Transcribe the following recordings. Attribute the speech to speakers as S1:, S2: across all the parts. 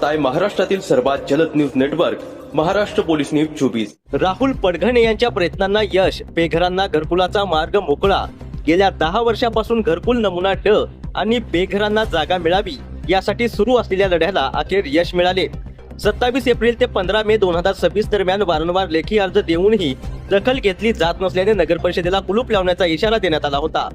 S1: पाहताय महाराष्ट्रातील सर्वात जलद news network Maharashtra police news 24।
S2: Rahul Padghane यांच्या प्रयत्नांना यश, बेघरांना घरकुलाचा मार्ग मोकळा। गेल्या 10 वर्षापासून घरकुल नमुना ड आणि बेघरांना जागा मिळावी यासाठी सुरू असलेल्या लढ्याला अखेर यश मिळाले। 27 एप्रिल ते 15 मे 2026 दरम्यान वारंवार लेखी अर्ज देऊनही दखल घेतली जात नसल्याने नगर परिषदेला कुलूप लावण्याचा इशारा देण्यात आला होता।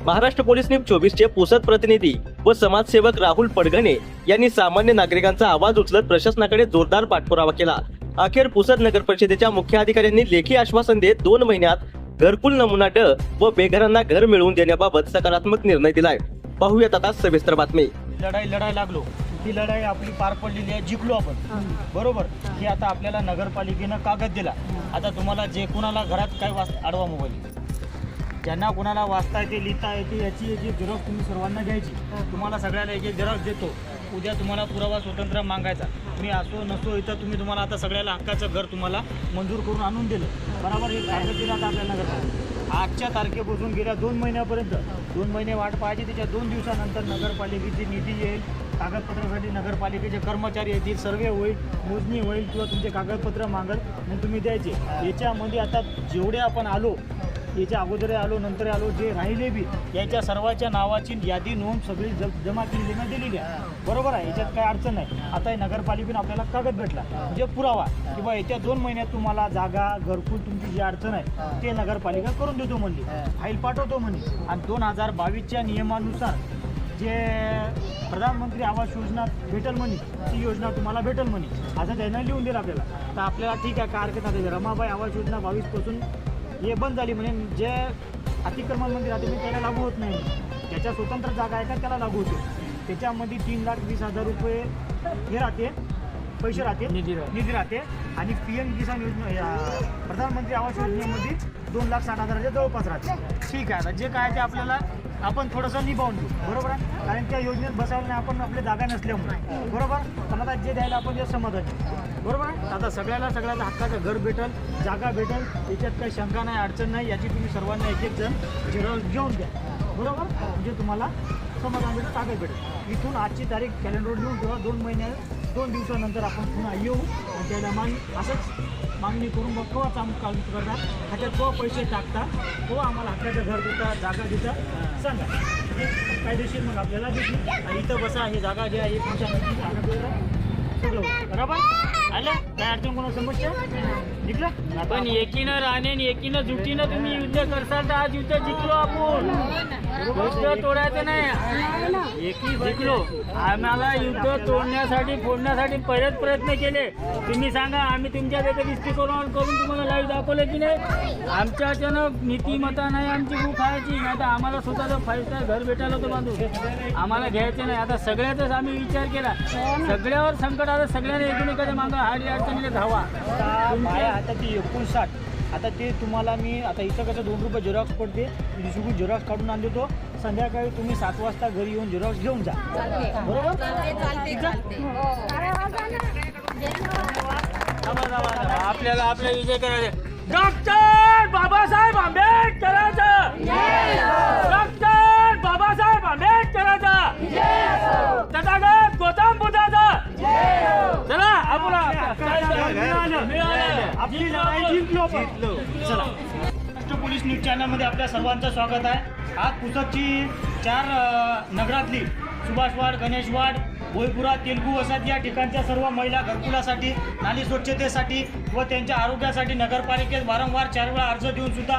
S2: महाराष्ट्र पोलीस न्यूज 24 चे पुसद प्रतिनिधी व समाजसेवक राहुल पडघणे यांनी सामान्य नागरिकांचा आवाज उचलत प्रशासनाकडे जोरदार पाठपुरावा केला। अखेर पुसद नगर परिषदेच्या मुख्य अधिकाऱ्यांनी लेखी आश्वासन देत 2 महिन्यात घरकुल नमुना ड व बेघरांना घर मिळवून देण्याबाबत सकारात्मक निर्णय दिलाय। पाहूयात आता सविस्तर बातमी।
S3: लढाई लागलो, ती लढाई आपली पार पडलेली आहे, जिंकलो आपण, बरोबर। ही आता आपल्याला नगरपालिकेनं कागद दिला। आता तुम्हाला जे कुणाला घरात काय आडवा मोबाईल, ज्यांना कुणाला वाचता येते लिहिता येते याची एक झेरॉक्स तुम्ही सर्वांना घ्यायची। तुम्हाला सगळ्याला एक झेरॉक्स देतो, उद्या तुम्हाला पुरावा स्वतंत्र मागायचा। तुम्ही असो नसो इथं तुम्हाला आता सगळ्याला हक्काचं घर तुम्हाला मंजूर करून आणून दिलं, बरोबर। हे कागद दिला आता आपल्याला नगरपालिका आजच्या तारखेपासून गेल्या 2 महिन्यापर्यंत 2 महिने वाट पाहायची, त्याच्या 2 दिवसानंतर नगरपालिकेची निधी येईल, कागदपत्रासाठी नगरपालिकेचे कर्मचारी येतील, सर्वे होईल, मोजणी होईल किंवा तुमचे कागदपत्र मागल मग तुम्ही द्यायचे। याच्यामध्ये आता जेवढे आपण आलो, याच्या अगोदर आलो नंतर आलो, जे राहिले बी याच्या सर्वांच्या नावाची यादी नोंद सगळी जमा केली दिलेली आहे, बरोबर आहे। याच्यात काय अडचण नाही। आता नगरपालिकेने आपल्याला कागद भेटला म्हणजे पुरावा की बा येत्या 2 महिन्यात तुम्हाला जागा घरकुल तुमची जी अडचण आहे ते नगरपालिका करून देतो म्हणली, फाईल पाठवतो म्हणे। आणि 2022च्या नियमानुसार जे प्रधानमंत्री आवास योजना भेटल म्हणे ती योजना तुम्हाला भेटल म्हणे, असं त्यांना लिहून दिलं आपल्याला। तर आपल्याला ठीक आहे, काय हरकत नाही। रमाबाई आवास योजना 22पासून हे बंद झाली म्हणे, जे अतिक्रमणमध्ये राहते मी त्याला लागू होत नाही, ज्याच्या स्वतंत्र जागा आहे का त्याला लागू होते। त्याच्यामध्ये 3,20,000 रुपये हे राहते, पैसे राहते, निधी राहते। आणि PM किसान योजना प्रधानमंत्री आवास योजनेमध्ये 2,60,000च्या जवळपास राहते। ठीक आहे, आता जे काय ते आपल्याला आपण थोडंसं निभावून घेऊ, बरोबर आहे। कारण त्या योजनेत बसायला नाही आपण, आपल्या जागा नसल्यामुळे, बरोबर। पण आता जे द्यायला आपण जे समाधानी, बरोबर आहे। आता सगळ्याला हक्काचं घर भेटल, जागा भेटल, याच्यात काही शंका नाही, अडचण नाही। याची तुम्ही सर्वांना एक जण झेरॉक्स घेऊन द्या, बरोबर, म्हणजे तुम्हाला समाधान भेटेल, कागद भेटेल। इथून आजची तारीख कॅलेंडर लिहून ठेवा, 2 दिवसानंतर आपण पुन्हा येऊ आणि त्याला असंच मागणी करून मग केव्हा चालू करता, ह्याच्यात केव्हा पैसे टाकता, केव्हा आम्हाला हक्काचं घर देता, जागा देता सांगा, कायदेशीर मग आपल्याला देतील। आणि इथं बसा, ही जागा जी आहे तुमच्या सगळं बरोबर आलं, काय अडचण कोणा समस्या निघलं।
S4: पण एकीनं राहणे आणि एकीनं जुटीनं तुम्ही युद्ध करसाल तर आज युद्ध जिंकलो आपण, युद्ध तोडायचं नाही, एकी जिंकलो। आम्हाला युद्ध तोडण्यासाठी फोडण्यासाठी परत प्रयत्न केले, तुम्ही सांगा आम्ही तुमच्या दृष्टिकोनावर करून तुम्हाला लाईव्ह दाखवलं की नाही। आमच्या अचानक नीतिमत्ता नाही आमची भूक खायची, नाही तर आम्हाला स्वतःचं 5 स्टार घर भेटायला होतं बांधून, आम्हाला घ्यायचं नाही। आता सगळ्यातच आम्ही विचार केला, सगळ्यावर संकट आलं, सगळ्यांनी एकमेकाच्या मागं हाडी अडचणीला धावा।
S3: आता ती 59, आता ते तुम्हाला मी आता इथं कसं 2 रुपये झेरॉक्स पडते, दुसरी झेरॉक्स काढून आणून देतो, संध्याकाळी तुम्ही 7 वाजता घरी येऊन झेरॉक्स घेऊन जा, बरोबर।
S4: आपल्याला आपला विजय करायचा, डॉक्टर बाबासाहेब आंबेडकरांचा, डॉक्टर बाबासाहेब आंबेडकरांचा, तथागत गौतम बुद्धाचा। चला आपण
S3: आपली लढाई जिंकलो। चला, महाराष्ट्र पोलीस न्यूज चॅनलमध्ये आपल्या सर्वांचं स्वागत आहे। आज पुसदची 4 नगरातली सुभाषवाड, गणेशवाड, भोईपुरा, तेलगू वसाहत या ठिकाणच्या सर्व महिला घरकुलासाठी, नाली स्वच्छतेसाठी व त्यांच्या आरोग्यासाठी नगरपालिकेत वारंवार 4 वेळा अर्ज देऊन सुद्धा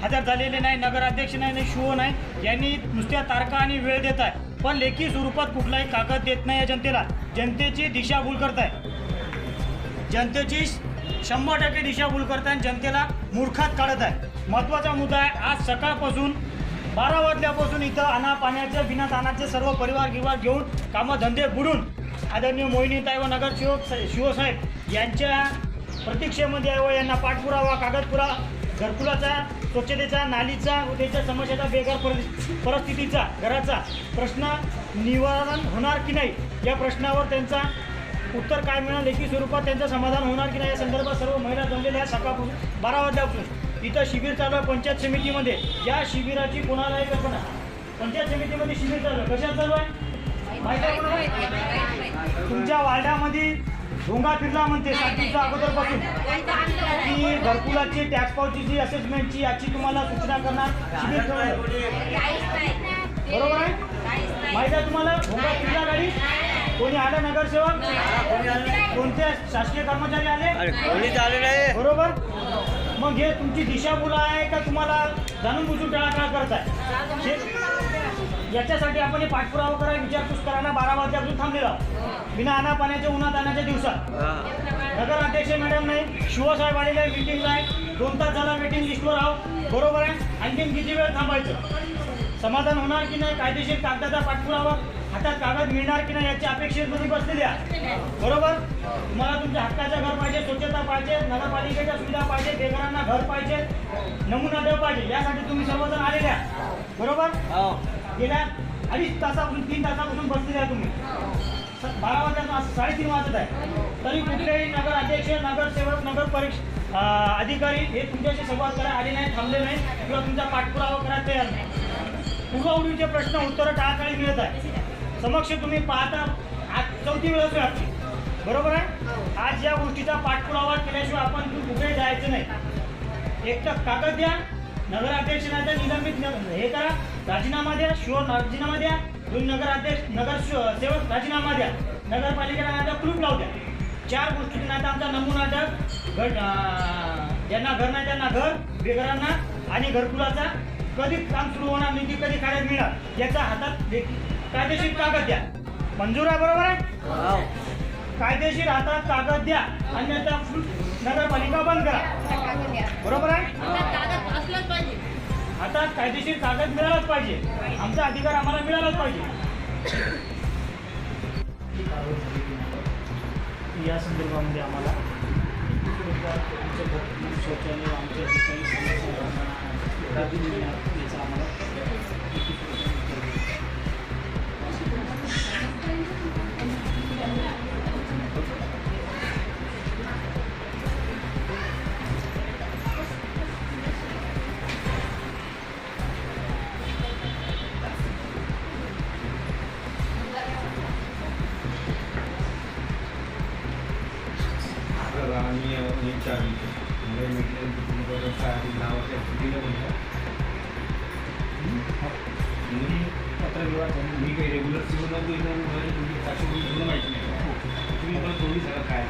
S3: हजर झालेले नाही। नगराध्यक्ष नाही, शिओ नाही, यांनी नुसत्या तारखा आणि वेळ देत आहे, पण लेखी स्वरूपात कुठलाही कागद देत नाही या जनतेला। जनतेची दिशाभूल करताय, जनतेची 100% दिशाभूल करताय, जनतेला मूर्खात काढत आहे। महत्त्वाचा मुद्दा आहे, आज सकाळपासून 12 वाजल्यापासून इथं आणा पाण्याचे बिना तानाचे सर्व परिवार घेऊन कामधंदे बुडून आदरणीय मोहिनीताई व नगरसेवक शिवसाहेब यांच्या प्रतीक्षेमध्ये आहे व यांना पाठपुरावा, कागदपुरा, घरकुलाचा, स्वच्छतेचा, नालीचा व त्याच्या समस्येचा, बेघर परिस्थितीचा, घराचा प्रश्न निवारण होणार की नाही या प्रश्नावर त्यांचा उत्तर काय मिळणार, लेखी स्वरूपात त्यांचं समाधान होणार की नाही या संदर्भात सर्व महिला जमलेल्या आहे। सकाळपासून 12 वाजल्यापासून इथं शिबिर चालू आहे पंचायत समितीमध्ये। या शिबिराची कोणालाही कल्पना, पंचायत समितीमध्ये शिबिर चालू आहे, कशात चालू आहे? माहिती आहे कोणाला? तुमच्या वार्डामध्ये भोंगा फिरला म्हणते 7 दिवसा अगोदरपासून की घरकुलाची टॅक्स पावतीची असेसमेंटची याची तुम्हाला सूचना करणार शिबिर ठेवलं. बरोबर आहे? माहिती आहे तुम्हाला भोंगा फिरला गाडी कोणी आलं नगरसेवक कोणते शासकीय कर्मचारी आले
S2: कोणीच आले नाही.
S3: बरोबर. मग हे तुमची दिशाभूल आहे का तुम्हाला जाणून बुजून टाळाटाळ करताय? याच्यासाठी आपण हे पाठपुरावा करा विचारपूस करायला 12 वाजल्यापासून थांबलेलो आहोत. बिना आणा पाण्याच्या उन्हात आणण्याच्या दिवसात नगर अध्यक्ष मॅडम नाही शिवसाहेब आलेले आहे मीटिंगला आहे 2 तास झाला मीटिंग लिस्टवर आहोत. बरोबर आहे. आणखीन किती वेळ थांबायचं? समाधान होणार की नाही? कायदेशीर कागदाचा पाठपुरावा हातात कागद मिळणार की नाही याची अपेक्षेमध्ये बसलेली आहे. बरोबर. तुम्हाला तुमच्या हक्काचं घर पाहिजे स्वच्छता पाहिजे नगरपालिकेच्या सुविधा पाहिजे बेघरांना घर पाहिजे नमुना देव पाहिजे यासाठी तुम्ही सर्वजण आलेले आहात. बरोबर. गेल्या 2.5 तासापासून 3 तासापासून बसलेले आहे तुम्ही 12 वाजता 3:30 वाजत आहे तरी कुठलेही नगर अध्यक्ष नगरसेवक नगर परीक्षा अधिकारी हे तुमच्याशी संवाद करायला आले नाही थांबले नाही किंवा तुमचा पाठपुरावा करायला तयार नाही. उडवाउडवीचे प्रश्न उत्तरं टाळाटाळी मिळत आहे. समक्ष तुम्ही पाहता आज 4थी वेळ असते. बरोबर आहे. आज या गोष्टीचा पाठपुरावा केल्याशिवाय आपण कुठे जायचं नाही. एक तर कागद द्या नगराध्यक्षाचा निलंबित हे करा राजीनामा द्या शुअर राजीनामा द्या 2 नगराध्यक्ष नगरसेवक राजीनामा द्या नगरपालिकेला आता कुलूप लावू द्या. 4 गोष्टी नाही तर आमचा नमुना गट ज्यांना घर नाही त्यांना घर बेघरांना आणि घरकुलाचा कधी काम सुरू होणार नाही कधी खाण्यात मिळणार याचा हातात कायदेशीर कागद द्या. मंजूर आहे? बरोबर आहे. कायदेशीर हातात कागद द्या अन्यथा नगरपालिका बंद करा. बरोबर आहे. आता कायदेशीर कागद मिळालाच पाहिजे. आमचा अधिकार आम्हाला मिळालाच पाहिजे. या संदर्भामध्ये आम्हाला शौचालय आमच्या ठिकाणी याचा आम्हाला
S5: आम्ही
S3: पत्रव्यवहार
S5: मी काही रेग्युलर सिव्हिल तुम्ही माहिती नाही तुम्ही मला थोडी सगळं काय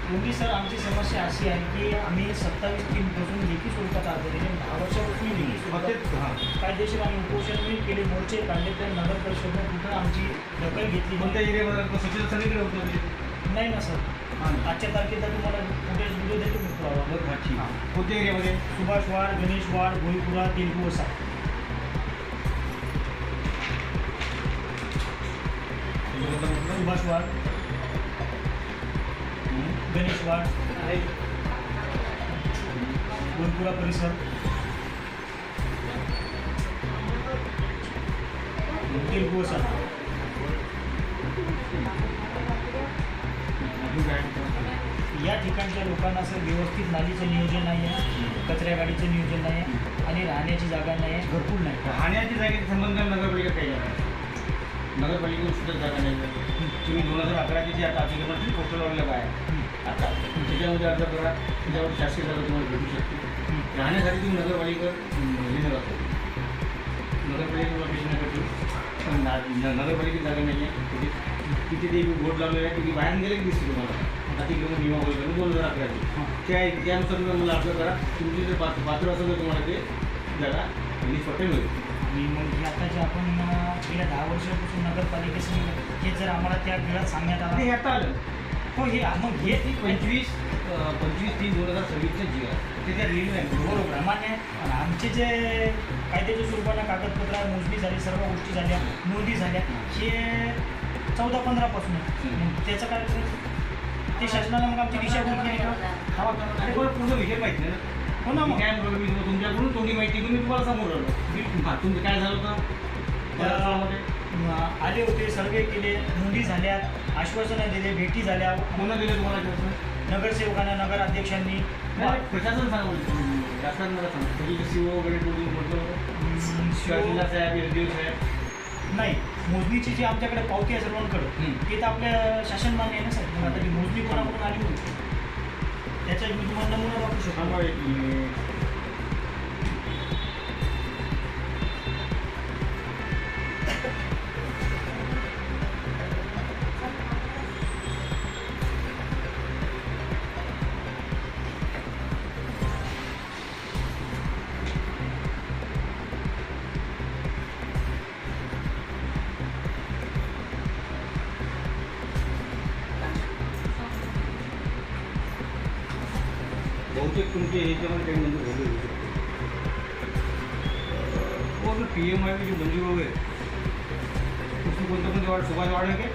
S3: मोदी सर आमची समस्या अशी आहे की आम्ही 27/3 लेखी स्वरूपात अर्ज दिले 10 वर्षापासून लेखी स्वरूपात कायदेशीर आणि उपोषण केले मोर्चे काढले तर नगर परिषदेने कुठं आमची दखल घेतली
S5: कोणत्या एरियामध्ये स्वच्छता सगळीकडे होतं
S3: नाही ना सर. आजच्या तारखेला तुम्हाला फुटेज व्हिडिओ देतो मी पुरावा.
S5: कोणत्या एरियामध्ये?
S3: सुभाष वाड गणेश वाड भोईपुरा तेलगू असा सुभाष वाड गणेश वाड भोईपुरा परिसर तेलगू असा या ठिकाणच्या लोकांना असं व्यवस्थित नालीचं नियोजन नाही आहे कचऱ्या गाडीचं नियोजन नाही आहे आणि राहण्याची जागा नाही आहे घरकुल नाही.
S5: राहण्याची जागेचा संबंध नगरपालिका काही नाही. नगरपालिकेवर सुद्धा जागा नाही. तुम्ही 2011ची जी आता अतिक्रमण पोस्टल लावलेलं काय आता त्याच्यामध्ये अर्ज करा त्याच्यावर शासकीय जागा तुम्हाला भेटू शकते. राहण्यासाठी तुम्ही नगरपालिका हे नका नगरपालिकेला पैसे नका ठेवू पण नगरपालिकेची जागा नाही आहे. तिथे ते बोर्ड लावलेलं आहे की बाहेर गेले की दिसते तुम्हाला अतिक्रमण नियमावली करून 2011ची त्यानुसार तुम्ही मला अर्ज करा. तुमची जर पात्र असेल तर तुम्हाला ते जागा निष्पट्ट मिळेल.
S3: आणि मग हे आता जे आपण गेल्या 10 वर्षापासून नगरपालिकेसमोर हे जर आम्हाला त्या वेळात सांगण्यात आलं
S5: हे आता आलं
S3: हो हे मग हे
S5: 25/3/2026चं जी आहे ते त्या रिलीज आहे
S3: बरोबर मान्य आहे. आणि आमचे जे कायद्याच्या स्वरूपानं कागदपत्र मोजणी झाली सर्व गोष्टी झाल्या नोंदी झाल्या हे 14-15 पासून त्याचं काय ते शासनानं मग आमची दिशाभूल केली का?
S5: आणि बरं पूर्ण विषय माहिती नाही ना.
S3: हो ना मग
S5: काय बरोबर मी तुमच्याकडून थोडी माहिती घेऊन मी तुम्हाला समोर आलो. तुमचं काय झालं होतं
S3: आले होते सर्वे केले नोंदी झाल्या आश्वासनं दिले भेटी झाल्या
S5: कोणा दिले तुम्हाला
S3: नगरसेवकांना नगराध्यक्षांनी
S5: प्रशासन सांगा शासन मला सांगा तुम्ही सीओ वगैरे बोलून म्हटलं होतं जिल्हा साहेब एस डी ओ साहेब
S3: नाही, मोजणीची जी आमच्याकडे पावती आहे सर्वांकडे ते तर आपल्या शासन मान्य आहे ना सर. मग आता ती मोजणी कोणाकडून आली होती त्याचा मी तुम्हाला नमुना दाखवू शकतो.
S5: थांबा एक मिनिट. बहुतेक तुमचे ह्याच्यामध्ये काही मंजूर झाले होते. हो आपलं PMI जी मंजूर वगैरे उसमें कोणतं कोणतं वार्ड सुभाष वार्ड आहे का?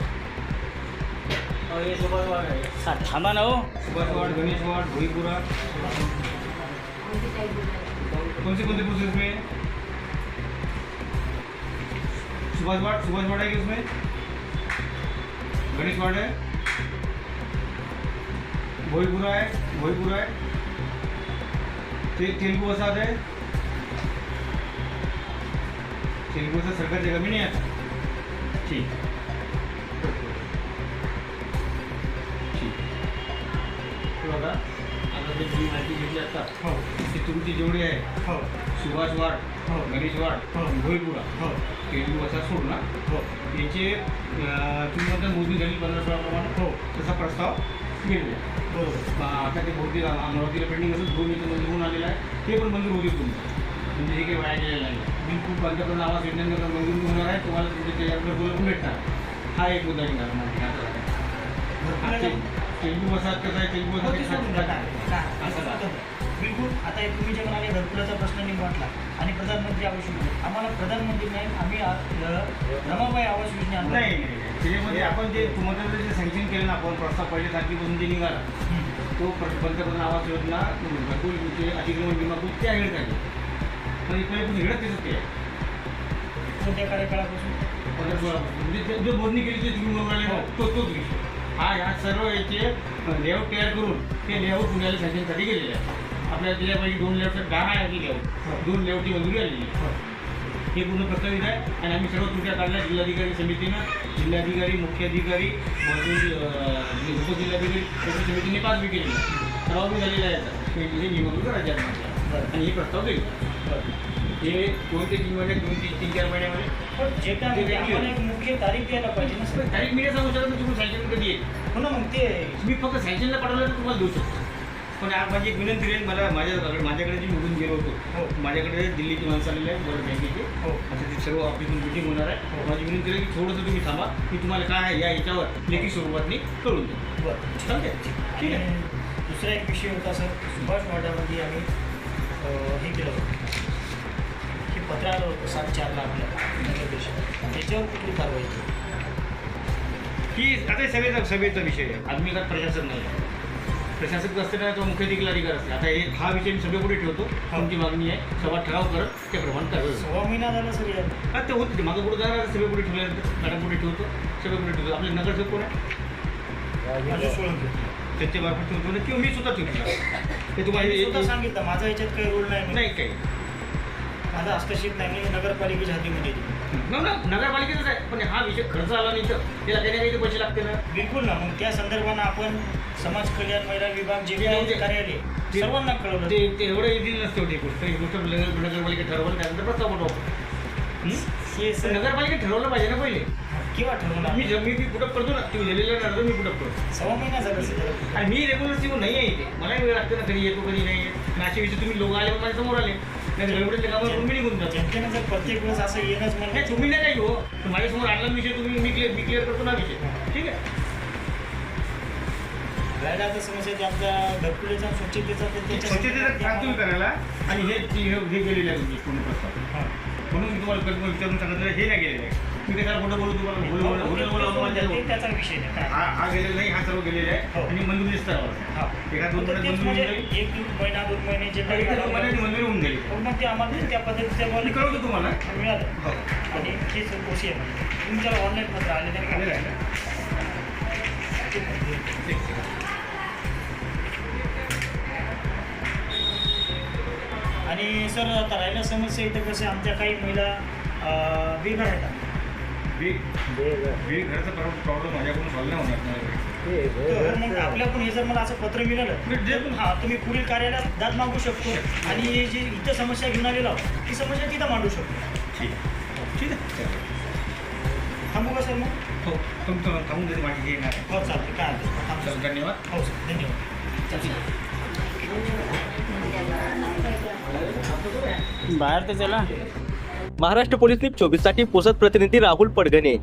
S3: हे सुभाष वार्ड आहे.
S4: थांबा ना हो.
S5: Subhash ward, Ganesh ward, Bhoipura. कौन से प्रोसेस में? सुभाष वार्ड है कि उसमें? गणेश वार्ड है, भोईपुरा है, तेलुगु वसाहत है. तेलुगु वसाहत सरकार जगह भी नहीं आता. ठीक. बघा आता जे जी माहिती घेतली आता
S3: हो
S5: ती तुमची जेवढी आहे
S3: हो
S5: सुभाष वार्ड,
S3: हो.
S5: गणेश वार्ड,
S3: हो.
S5: भोईपुरा,
S3: हो
S5: तेलुगु वसाहत सोड ना
S3: हो
S5: याचे तुम्ही म्हणता मोजणी झाली 15-16 प्रमाणे
S3: हो
S5: तसा प्रस्ताव गेलेला आहे.
S3: बरोबर.
S5: आता ते बहुतेक अमरावतीला पेंडिंग असून 2 इथं मंजूर होऊन आलेला आहे. ते पण मंजूर होते तुमचं म्हणजे हे काही वाया गेलेलं नाही. बिलकुल पंतप्रधान आवास योजनेनंतर मंजूर होणार आहे. तुम्हाला तुमच्या त्याच्यावर बोलून भेटणार. हा एक मुद्दा येणार नाही. तेलुगु वसाहत कसं आहे तेलुगु
S3: हो, ते सोडून द्या.
S5: असं का?
S3: बिलकुल. आता हे तुम्ही जे म्हणाले घरकुलाचा प्रश्न म्हटला आणि प्रधानमंत्री आवास योजना, आम्हाला प्रधानमंत्री नाही, आम्ही रमाबाई आवास योजना आणली.
S5: नाही त्याच्यामध्ये आपण जे तुम्हाला जे सँक्शन केलं ना आपण प्रस्ताव पहिल्या तारखेपासून जे निघाला तो पंतप्रधान आवास योजना घरकुलचे अतिक्रमण विमापूर त्या हेड काढली म्हणजे पहिल्यापासून हेडच त्याचं ते आहे.
S3: कोणत्या कार्यकाळापासून?
S5: 15-16 म्हणजे जो मोजणी केली ते तुम्ही म्हणाले ना तोच विषय हा. ह्या सर्व याचे लेआउट तयार करून ते लेआउट पुण्याला सँक्शनसाठी गेलेले आहे. आपल्याला त्याच्यापैकी 2 लेआउट 10 आहे की लेआउट 2 लेआउटची मंजुरी आलेली आहे. हे पूर्ण प्रस्तावित आहे आणि आम्ही सर्व तुमच्या काढल्या जिल्हाधिकारी समितीनं जिल्हाधिकारी मुख्याधिकारी उपजिल्हाधिकारी त्याच्या समितीने 5 केलेली आहे. ठराव बी झालेला आहे याचा हे निवडणूक राज्यात आणि हे प्रस्ताव गेले. हे कोणते 3 महिने 2-3-4 महिन्यामध्ये
S3: पण जे काय म्हणजे आम्हाला एक मुख्य तारीख द्यायला पाहिजे ना सर.
S5: तारीख मी नाही सांगू शकत तुम्ही सँक्शन कधी येईल.
S3: हो ना, मग ते
S5: मी फक्त सँक्शनला पाठवलं तर तुम्हाला देऊ शकतो. पण आज माझी एक विनंती राहील मला माझ्याकडे जी निघून गेलो होतो
S3: हो.
S5: माझ्याकडे दिल्लीची माणसं आलेली आहे वर्ल्ड बँकेचे.
S3: हो
S5: आता ते सर्व ऑफिसमध्ये मिटिंग होणार आहे. माझी विनंती राहील की थोडंसं तुम्ही थांबा मी तुम्हाला काय आहे या याच्यावर लेखी स्वरूपातनी कळून देतो.
S3: बरं
S5: चालते ठीक आहे.
S3: आणि दुसरा एक विषय होता सर, सुभाष वाड्यामध्ये आम्ही हे केलं होतं, हे पत्र आलं होतं 4.5 लाख नगरदेशात, त्याच्यावर कुठली कारवाई केली?
S5: की आता हे सभेचा विषय आहे. आदमी का प्रशासक नाही आहे. प्रशासक असताना तो मुख्याधिकारी अधिकार असते. आता हा विषय मी सभेपुढे ठेवतो. तुमची मागणी आहे सभा ठराव करत त्याप्रमाणे कारवाई.
S3: 6 महिना झाला सर यार.
S5: हा ते होतं ते मागं पुढे जाणार सभेपुढे ठेवल्यानंतर मॅडम पुढे ठेवतो सभेपुढे ठेवतो. आपले नगरसेवक कोण आहे
S3: माझं सोळंकी.
S5: त्यांच्या बाबतीत ठेवतो ना किंवा मी स्वतः ठेवतो ते
S3: त्यांनी
S5: तुम्हाला
S3: स्वतः सांगितलं माझा याच्यात काही रोल नाही,
S5: नाही काही
S3: माझा हस्तक्षेप नाही, मी नगरपालिकेच्या हातीमध्ये दिली.
S5: ना नगरपालिकेचाच आहे पण हा विषय खर्च आला नाही तर त्याला काही ना काही पैसे लागते ना.
S3: बिलकुल ना, मग त्या संदर्भानं आपण समाज कल्याण महिला विभाग जे काही आहे कार्यालय सर्वांना कळवलं.
S5: ते एवढं इझी नसते होती गोष्ट. ही गोष्ट नगरपालिका ठरवलं त्यानंतर प्रस्ताव पाठवतो.
S3: हे सर
S5: नगरपालिका ठरवलं पाहिजे ना पहिले.
S3: केव्हा ठरवलं?
S5: मी पुटअप करतो ना तुम्ही दिलेलं अर्ज मी पुटअप करतो
S3: 6 महिना झाला सर.
S5: आणि मी रेग्युलर सीओ नाही आहे इथे. मला वेळ लागते ना कधी येतो कधी नाही येत. आणि असे विषय तुम्ही लोक आले माझ्या समोर आले नाही गडबडीच्या कामावर मी निघून जातो.
S3: जनतेनं जर प्रत्येक वेळेस असं येणंच
S5: नाही
S3: म्हणजे
S5: तुम्ही नाही काही हो माझ्यासमोर आणला विषय तुम्ही मी क्लिअर करतो ना विषय. ठीक आहे
S3: राहिला आता समस्या ते आमच्या घरकुलीचा स्वच्छतेचा
S5: स्वच्छतेचा काम तुम्ही करायला आणि हे गेलेलं आहे तुम्ही पूर्ण प्रस्ताव. म्हणून मी तुम्हाला विचारून सांगितलं हे नाही गेलेलं आहे. मी कशाला खोटं बोलू तुम्हाला
S3: त्याचा विषय नाही काय.
S5: हा गेलेला नाही हा सर्व गेलेला आहे आणि मंजुरी स्तरावर
S3: हा.
S5: एका 2 महिन्यात
S3: तेच
S5: मंजुरी
S3: म्हणजे
S5: होऊन जाईल.
S3: 1 महिना 2 महिने जे काही
S5: महिन्याची मंजुरी होऊन जाईल.
S3: मग ते आम्हाला त्या पद्धतीच्या
S5: मी कळवतो तुम्हाला.
S3: मिळालं
S5: हो
S3: आणि हे कोशी आहे तुम्ही त्याला ऑनलाईन पत्र आले
S5: आलेलं आहे ना. ठीक आहे.
S3: आणि सर आता राहिल्या समस्या इथं कसं आमच्या काही महिला बेघर आहेत.
S5: घराचा प्रॉब्लेम माझ्याकडून सॉल्व्ह नाही होणार
S3: तर मग आपल्याकडून हे जर मला असं पत्र मिळालं हा तुम्ही पुढील कार्यालयात दाद मागू शकतो आणि हे जी इथं समस्या घेऊन आलेलो आहोत ती समस्या तिथं मांडू शकतो.
S5: ठीक आहे.
S3: थांबू का सर मग?
S5: हो तुमचं थांबून देते माझी हे येणार आहे.
S3: हो चालते काय हरकत नाही. थांबू
S5: चल
S3: सर.
S5: धन्यवाद.
S3: हो सर धन्यवाद.
S4: बाहेर तर चला.
S2: महाराष्ट्र पोलीस न्यूज 24 साठी पुसद प्रतिनिधी राहुल पडगणे.